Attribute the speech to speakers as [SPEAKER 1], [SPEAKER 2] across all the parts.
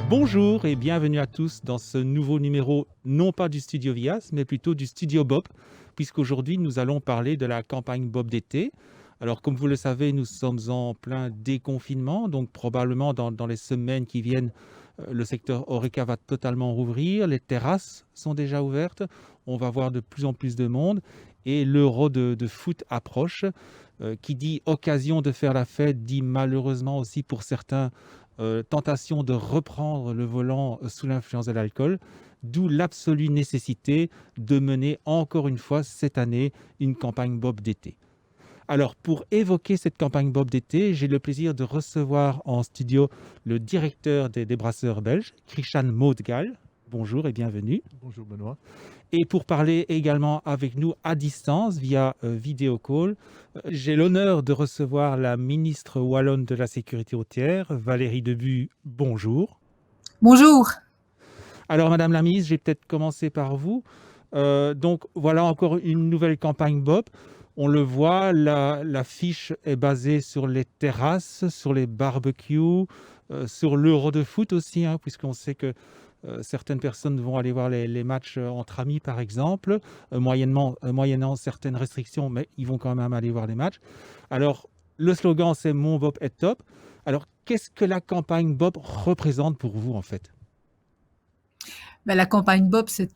[SPEAKER 1] Bonjour et bienvenue à tous dans ce nouveau numéro, non pas du Studio Vias, mais plutôt du Studio Bob, puisqu'aujourd'hui nous allons parler de la campagne Bob d'été. Alors comme vous le savez, nous sommes en plein déconfinement, donc probablement dans les semaines qui viennent, le secteur Horeca va totalement rouvrir, les terrasses sont déjà ouvertes, on va voir de plus en plus de monde et l'Euro de foot approche. Qui dit occasion de faire la fête, dit malheureusement aussi pour certains tentation de reprendre le volant sous l'influence de l'alcool, d'où l'absolue nécessité de mener encore une fois cette année une campagne Bob d'été. Alors, pour évoquer cette campagne Bob d'été, j'ai le plaisir de recevoir en studio le directeur des brasseurs belges, Christian Modegal. Bonjour et bienvenue.
[SPEAKER 2] Bonjour Benoît.
[SPEAKER 1] Et pour parler également avec nous à distance via vidéo call, j'ai l'honneur de recevoir la ministre wallonne de la Sécurité routière, Valérie Debuy. Bonjour.
[SPEAKER 3] Bonjour.
[SPEAKER 1] Alors Madame la ministre, j'ai peut-être commencé par vous. Donc voilà encore une nouvelle campagne Bob. On le voit, la fiche est basée sur les terrasses, sur les barbecues, sur l'Euro de foot aussi, puisqu'on sait que certaines personnes vont aller voir les matchs entre amis, par exemple, moyennant certaines restrictions, mais ils vont quand même aller voir les matchs. Alors, le slogan, c'est « Mon Bob est top ». Alors, qu'est-ce que la campagne Bob représente pour vous, en fait ?
[SPEAKER 3] La campagne Bob, c'est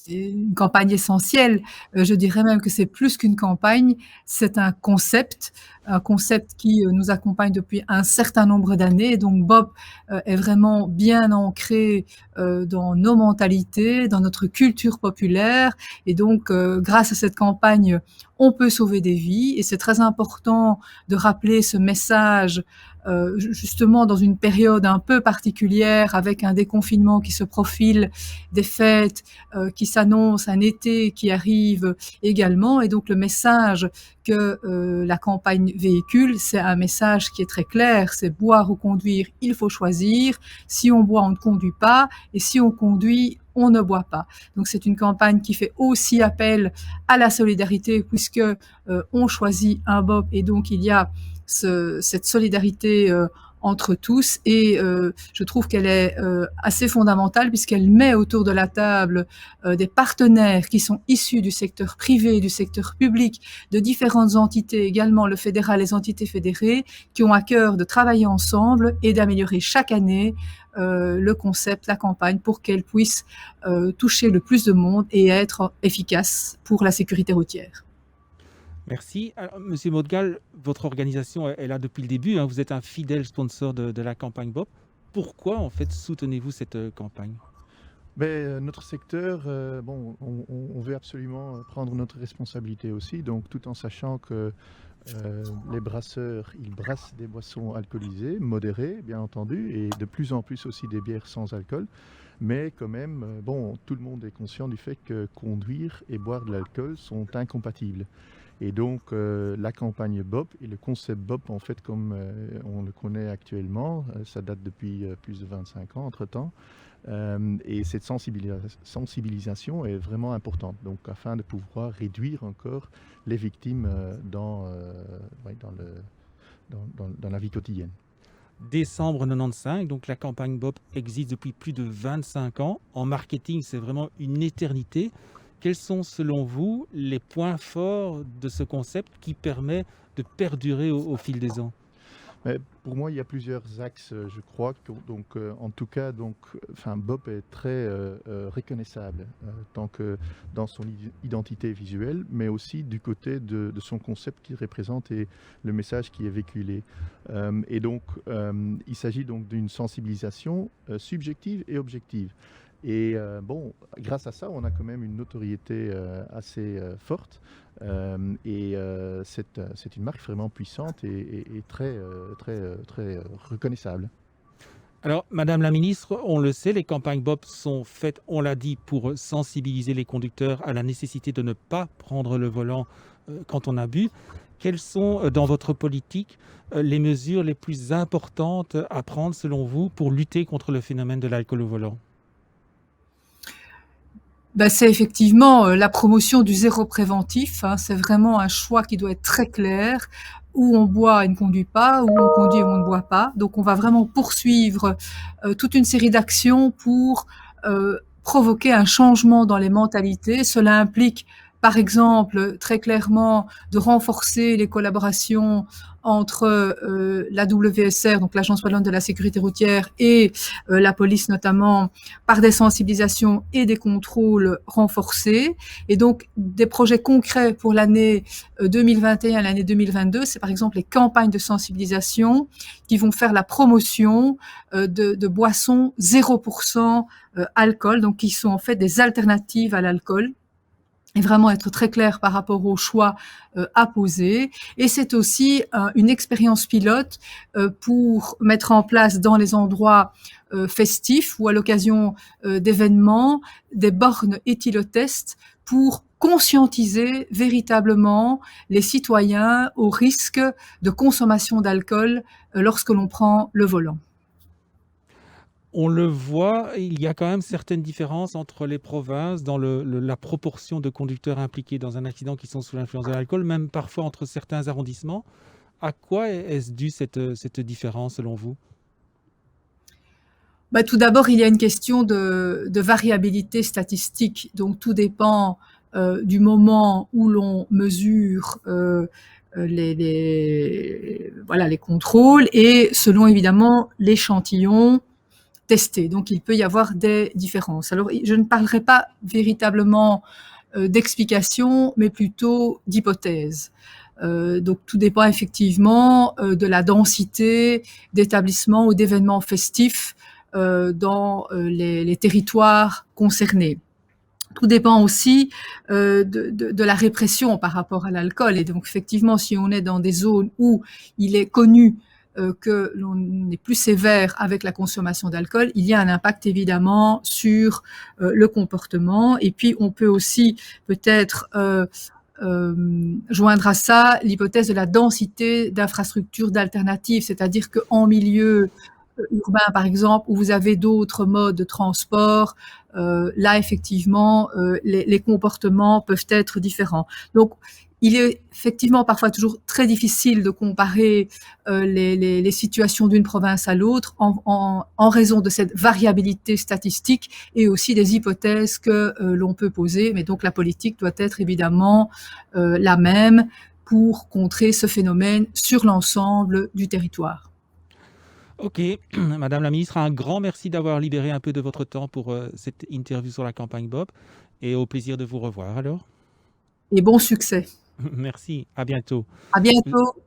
[SPEAKER 3] une campagne essentielle. Je dirais même que c'est plus qu'une campagne, c'est un concept qui nous accompagne depuis un certain nombre d'années. Donc Bob est vraiment bien ancré dans nos mentalités, dans notre culture populaire. Et donc, grâce à cette campagne, on peut sauver des vies. Et c'est très important de rappeler ce message justement dans une période un peu particulière, avec un déconfinement qui se profile, des fêtes qui s'annoncent, un été qui arrive également. Et donc le message que la campagne véhicule, c'est un message qui est très clair, c'est boire ou conduire, il faut choisir. Si on boit, on ne conduit pas, et si on conduit, on ne boit pas. Donc c'est une campagne qui fait aussi appel à la solidarité, puisque on choisit un Bob, et donc il y a cette solidarité entre tous, et je trouve qu'elle est assez fondamentale, puisqu'elle met autour de la table des partenaires qui sont issus du secteur privé, du secteur public, de différentes entités, également le fédéral, les entités fédérées, qui ont à cœur de travailler ensemble et d'améliorer chaque année le concept, la campagne, pour qu'elle puisse toucher le plus de monde et être efficace pour la sécurité routière.
[SPEAKER 1] Merci. Alors, Monsieur Modegal, votre organisation est là depuis le début. Vous êtes un fidèle sponsor de la campagne Bob. Pourquoi, en fait, soutenez-vous cette campagne ?
[SPEAKER 2] Notre secteur, on veut absolument prendre notre responsabilité aussi, donc tout en sachant que les brasseurs, ils brassent des boissons alcoolisées, modérées, bien entendu, et de plus en plus aussi des bières sans alcool. Mais quand même, tout le monde est conscient du fait que conduire et boire de l'alcool sont incompatibles. Et donc, la campagne Bob et le concept Bob, en fait, comme on le connaît actuellement, ça date depuis plus de 25 ans entre-temps. Et cette sensibilisation est vraiment importante, donc afin de pouvoir réduire encore les victimes dans la vie quotidienne.
[SPEAKER 1] Décembre 95, donc la campagne Bob existe depuis plus de 25 ans. En marketing, c'est vraiment une éternité. Quels sont, selon vous, les points forts de ce concept qui permet de perdurer au fil des ans ?
[SPEAKER 2] Mais pour moi, il y a plusieurs axes, je crois. En tout cas, Bob est très reconnaissable, tant que dans son identité visuelle, mais aussi du côté de son concept qu'il représente et le message qui est véhiculé. Il s'agit donc d'une sensibilisation subjective et objective. Et grâce à ça, on a quand même une notoriété assez forte. C'est une marque vraiment puissante et très reconnaissable.
[SPEAKER 1] Alors, Madame la Ministre, on le sait, les campagnes Bob sont faites, on l'a dit, pour sensibiliser les conducteurs à la nécessité de ne pas prendre le volant quand on a bu. Quelles sont, dans votre politique, les mesures les plus importantes à prendre, selon vous, pour lutter contre le phénomène de l'alcool au volant ?
[SPEAKER 3] C'est effectivement la promotion du zéro préventif, hein. C'est vraiment un choix qui doit être très clair. Où on boit et ne conduit pas, où on conduit et on ne boit pas. Donc on va vraiment poursuivre toute une série d'actions pour provoquer un changement dans les mentalités. Cela implique, par exemple, très clairement, de renforcer les collaborations entre la WSR, donc l'Agence wallonne de la sécurité routière, et la police notamment, par des sensibilisations et des contrôles renforcés. Et donc, des projets concrets pour l'année 2021 et l'année 2022, c'est par exemple les campagnes de sensibilisation qui vont faire la promotion de boissons 0% alcool, donc qui sont en fait des alternatives à l'alcool. Et vraiment être très clair par rapport aux choix à poser. Et c'est aussi une expérience pilote pour mettre en place dans les endroits festifs ou à l'occasion d'événements des bornes éthylotest pour conscientiser véritablement les citoyens au risque de consommation d'alcool lorsque l'on prend le volant.
[SPEAKER 1] On le voit, il y a quand même certaines différences entre les provinces dans la proportion de conducteurs impliqués dans un accident qui sont sous l'influence de l'alcool, même parfois entre certains arrondissements. À quoi est-ce dû cette différence selon vous?
[SPEAKER 3] Tout d'abord, il y a une question de variabilité statistique. Donc, tout dépend du moment où l'on mesure les contrôles et selon évidemment l'échantillon testé. Donc, il peut y avoir des différences. Alors, je ne parlerai pas véritablement d'explications, mais plutôt d'hypothèses. Donc, tout dépend effectivement de la densité d'établissements ou d'événements festifs dans les territoires concernés. Tout dépend aussi de la répression par rapport à l'alcool. Et donc, effectivement, si on est dans des zones où il est connu que l'on est plus sévère avec la consommation d'alcool, il y a un impact évidemment sur le comportement. Et puis, on peut aussi peut-être joindre à ça l'hypothèse de la densité d'infrastructures d'alternatives, c'est-à-dire qu'en milieu urbain, par exemple, où vous avez d'autres modes de transport, là, effectivement, les comportements peuvent être différents. Donc, il est effectivement parfois toujours très difficile de comparer les situations d'une province à l'autre en raison de cette variabilité statistique et aussi des hypothèses que l'on peut poser. Mais donc, la politique doit être évidemment la même pour contrer ce phénomène sur l'ensemble du territoire.
[SPEAKER 1] Ok, Madame la Ministre, un grand merci d'avoir libéré un peu de votre temps pour cette interview sur la campagne Bob et au plaisir de vous revoir alors.
[SPEAKER 3] Et bon succès.
[SPEAKER 1] Merci, à bientôt.
[SPEAKER 3] À bientôt.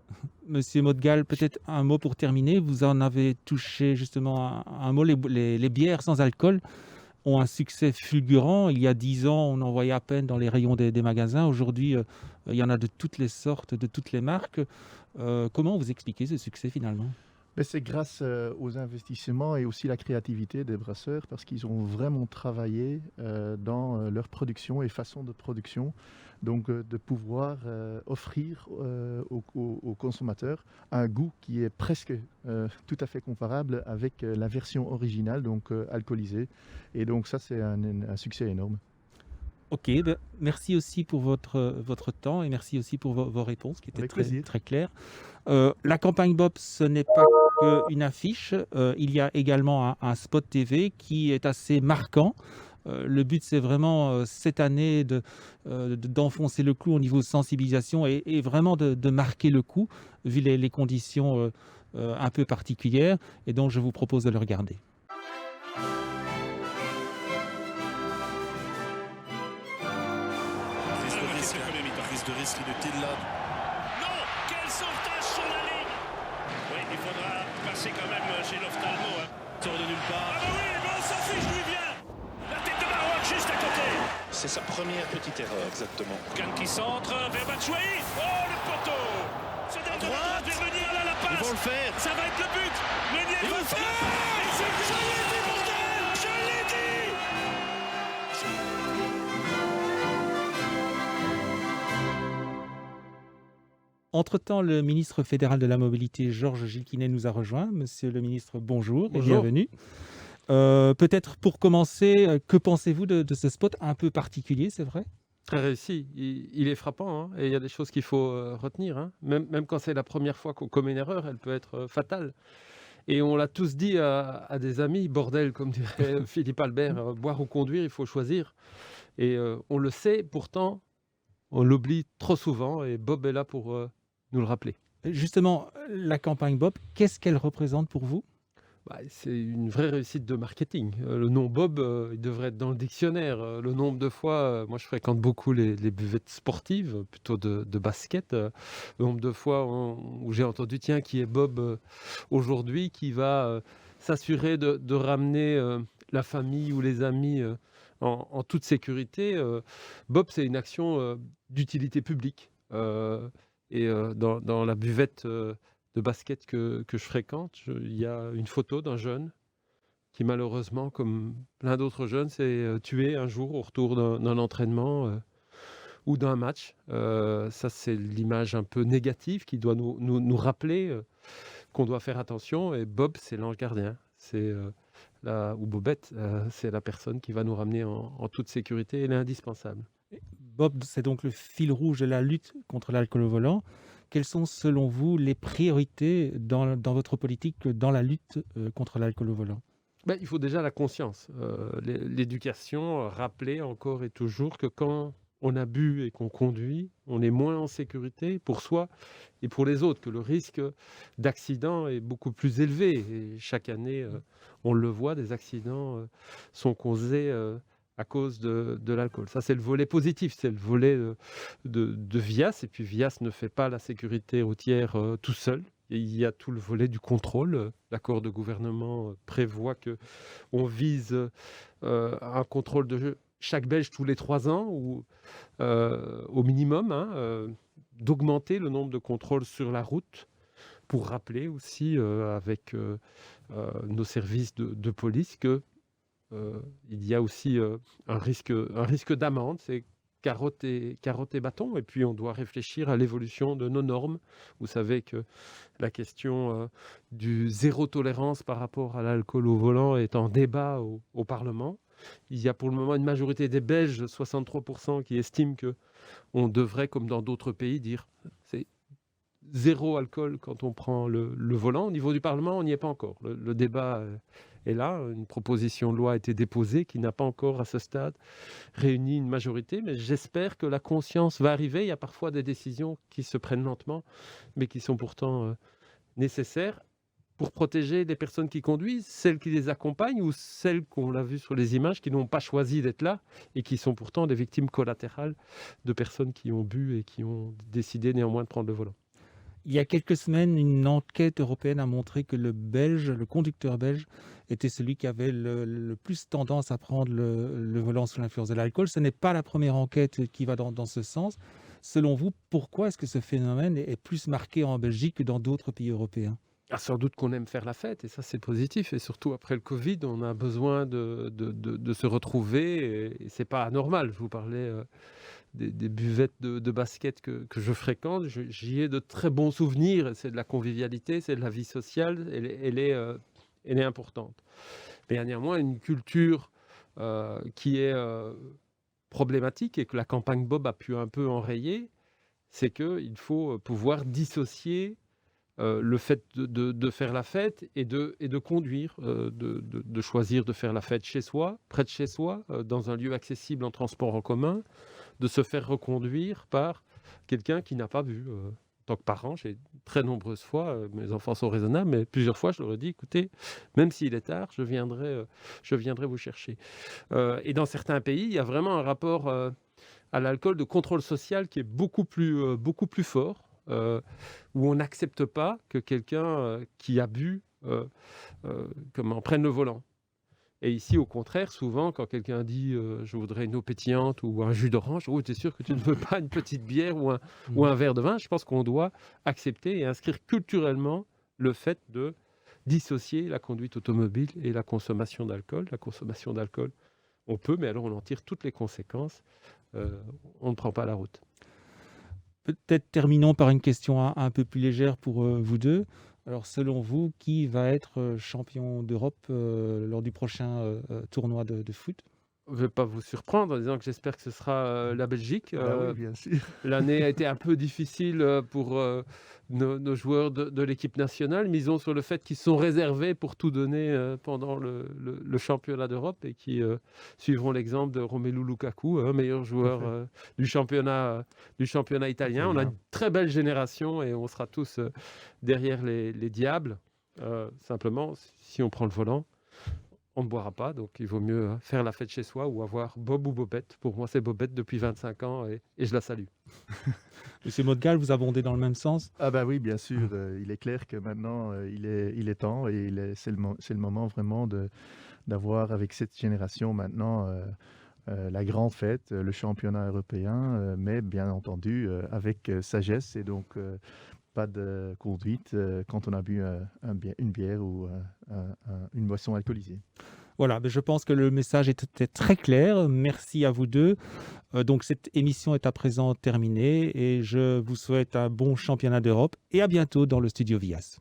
[SPEAKER 1] Monsieur Mottgal, peut-être un mot pour terminer. Vous en avez touché justement un mot. Les bières sans alcool ont un succès fulgurant. Il y a 10 ans, on en voyait à peine dans les rayons des magasins. Aujourd'hui, il y en a de toutes les sortes, de toutes les marques. Comment vous expliquez ce succès finalement?
[SPEAKER 2] Mais c'est grâce aux investissements et aussi la créativité des brasseurs parce qu'ils ont vraiment travaillé dans leur production et façon de production. Donc de pouvoir offrir aux consommateurs un goût qui est presque tout à fait comparable avec la version originale, donc alcoolisée. Et donc ça, c'est un succès énorme.
[SPEAKER 1] Ok, merci aussi pour votre temps et merci aussi pour vos réponses qui étaient très claires. La campagne Bob, ce n'est pas qu'une affiche, il y a également un spot TV qui est assez marquant. Le but, c'est vraiment cette année d'enfoncer le clou au niveau de sensibilisation et vraiment de marquer le coup, vu les conditions un peu particulières. Et donc, je vous propose de le regarder.
[SPEAKER 4] Prise de risque inutile là.
[SPEAKER 5] Non, quel sauvetage sur la ligne. Oui, il faudra passer quand même chez l'ophtalmo.
[SPEAKER 4] Sort de nulle part.
[SPEAKER 5] Ah bah oui, mais on s'en fiche, lui vient. La tête de Maroc juste à côté.
[SPEAKER 4] C'est sa première petite erreur, exactement.
[SPEAKER 5] Cannes qui centre vers Batshuayi. Oh, le poteau. C'est
[SPEAKER 4] À droite.
[SPEAKER 5] Meunier, là, la passe.
[SPEAKER 4] Ils vont le faire.
[SPEAKER 5] Ça va être le but. Meunier
[SPEAKER 4] Ils
[SPEAKER 5] va
[SPEAKER 4] vont le
[SPEAKER 5] faire. Et c'est je l'ai dit, bordel. Je l'ai dit.
[SPEAKER 1] Entre-temps, le ministre fédéral de la Mobilité, Georges Gilquinet, nous a rejoint. Monsieur le ministre, bonjour et
[SPEAKER 2] Bonjour.
[SPEAKER 1] bienvenue. Peut-être pour commencer, que pensez-vous de ce spot un peu particulier, c'est vrai?
[SPEAKER 6] Très réussi. Il est frappant, hein, et il y a des choses qu'il faut retenir, hein. Même quand c'est la première fois qu'on commet une erreur, elle peut être fatale. Et on l'a tous dit à des amis, bordel, comme dirait Philippe Albert, boire ou conduire, il faut choisir. Et on le sait, pourtant, on l'oublie trop souvent, et Bob est là pour nous le rappeler.
[SPEAKER 1] Justement, la campagne Bob, qu'est-ce qu'elle représente pour vous?
[SPEAKER 6] Bah, c'est une vraie réussite de marketing. Le nom Bob, il devrait être dans le dictionnaire. Le nombre de fois, moi je fréquente beaucoup les buvettes sportives, plutôt de basket. Le nombre de fois où j'ai entendu, tiens, qui est Bob aujourd'hui, qui va s'assurer de ramener la famille ou les amis en toute sécurité. Bob, c'est une action d'utilité publique. Dans la buvette de basket que je fréquente, il y a une photo d'un jeune qui malheureusement, comme plein d'autres jeunes, s'est tué un jour au retour d'un entraînement ou d'un match. Ça, c'est l'image un peu négative qui doit nous rappeler qu'on doit faire attention. Et Bob, c'est l'ange gardien. C'est ou Bobette, c'est la personne qui va nous ramener en toute sécurité. Elle est indispensable.
[SPEAKER 1] Bob, c'est donc le fil rouge de la lutte contre l'alcool au volant. Quelles sont, selon vous, les priorités dans votre politique dans la lutte contre l'alcool au volant?
[SPEAKER 6] Il faut déjà la conscience, l'éducation, rappeler encore et toujours que quand on a bu et qu'on conduit, on est moins en sécurité pour soi et pour les autres, que le risque d'accident est beaucoup plus élevé. Et chaque année, on le voit, des accidents sont causés à cause de l'alcool. Ça, c'est le volet positif, c'est le volet de VIAS. Et puis VIAS ne fait pas la sécurité routière tout seul. Et il y a tout le volet du contrôle. L'accord de gouvernement prévoit qu'on vise un contrôle de chaque Belge tous les 3 ans, ou au minimum, hein, d'augmenter le nombre de contrôles sur la route, pour rappeler aussi avec nos services de police que il y a aussi un risque d'amende. C'est carotte et bâton. Et puis on doit réfléchir à l'évolution de nos normes. Vous savez que la question du zéro tolérance par rapport à l'alcool au volant est en débat au Parlement. Il y a pour le moment une majorité des Belges, 63%, qui estiment qu'on devrait, comme dans d'autres pays, dire c'est zéro alcool quand on prend le volant. Au niveau du Parlement, on n'y est pas encore. Le débat est là. Une proposition de loi a été déposée qui n'a pas encore, à ce stade, réuni une majorité. Mais j'espère que la conscience va arriver. Il y a parfois des décisions qui se prennent lentement, mais qui sont pourtant nécessaires pour protéger les personnes qui conduisent, celles qui les accompagnent ou celles qu'on l'a vu sur les images, qui n'ont pas choisi d'être là et qui sont pourtant des victimes collatérales de personnes qui ont bu et qui ont décidé néanmoins de prendre le volant.
[SPEAKER 1] Il y a quelques semaines, une enquête européenne a montré que le conducteur belge, était celui qui avait le plus tendance à prendre le volant sous l'influence de l'alcool. Ce n'est pas la première enquête qui va dans ce sens. Selon vous, pourquoi est-ce que ce phénomène est plus marqué en Belgique que dans d'autres pays européens?
[SPEAKER 6] Sans doute qu'on aime faire la fête, et ça c'est positif. Et surtout après le Covid, on a besoin de se retrouver, et c'est pas anormal. Je vous parlais des buvettes de basket que je fréquente. J'y ai de très bons souvenirs. C'est de la convivialité, c'est de la vie sociale. Elle est importante. Mais il y a néanmoins une culture qui est problématique, et que la campagne Bob a pu un peu enrayer. C'est qu'il faut pouvoir dissocier le fait de faire la fête et de conduire, de choisir de faire la fête chez soi, près de chez soi, dans un lieu accessible en transport en commun, de se faire reconduire par quelqu'un qui n'a pas bu. En tant que parent, j'ai très nombreuses fois, mes enfants sont raisonnables, mais plusieurs fois je leur ai dit, écoutez, même s'il est tard, je viendrai vous chercher. Et dans certains pays, il y a vraiment un rapport à l'alcool de contrôle social qui est beaucoup plus fort. Où on n'accepte pas que quelqu'un qui a bu prenne le volant. Et ici, au contraire, souvent, quand quelqu'un dit je voudrais une eau pétillante ou un jus d'orange, oh, tu es sûr que tu ne veux pas une petite bière ou un verre de vin? Je pense qu'on doit accepter et inscrire culturellement le fait de dissocier la conduite automobile et la consommation d'alcool. La consommation d'alcool, on peut, mais alors on en tire toutes les conséquences. On ne prend pas la route.
[SPEAKER 1] Peut-être terminons par une question un peu plus légère pour vous deux. Alors, selon vous, qui va être champion d'Europe lors du prochain tournoi de foot?
[SPEAKER 6] Je ne vais pas vous surprendre en disant que j'espère que ce sera la Belgique.
[SPEAKER 2] Bah oui, bien sûr.
[SPEAKER 6] L'année a été un peu difficile pour nos joueurs de l'équipe nationale. Misons sur le fait qu'ils sont réservés pour tout donner pendant le championnat d'Europe et qui suivront l'exemple de Romelu Lukaku, meilleur joueur du championnat italien. On a une très belle génération et on sera tous derrière les Diables. Simplement, si on prend le volant, on ne boira pas, donc il vaut mieux faire la fête chez soi ou avoir Bob ou Bobette. Pour moi, c'est Bobette depuis 25 ans et je la salue.
[SPEAKER 1] Monsieur Modgal, vous abondez dans le même sens?
[SPEAKER 2] Ah bah oui, bien sûr. Il est clair que maintenant, il est temps et c'est le moment vraiment d'avoir avec cette génération maintenant la grande fête, le championnat européen, mais bien entendu avec sagesse et donc pas de conduite quand on a bu une bière ou une boisson alcoolisée.
[SPEAKER 1] Voilà, je pense que le message était très clair. Merci à vous deux. Donc cette émission est à présent terminée et je vous souhaite un bon championnat d'Europe et à bientôt dans le studio Vias.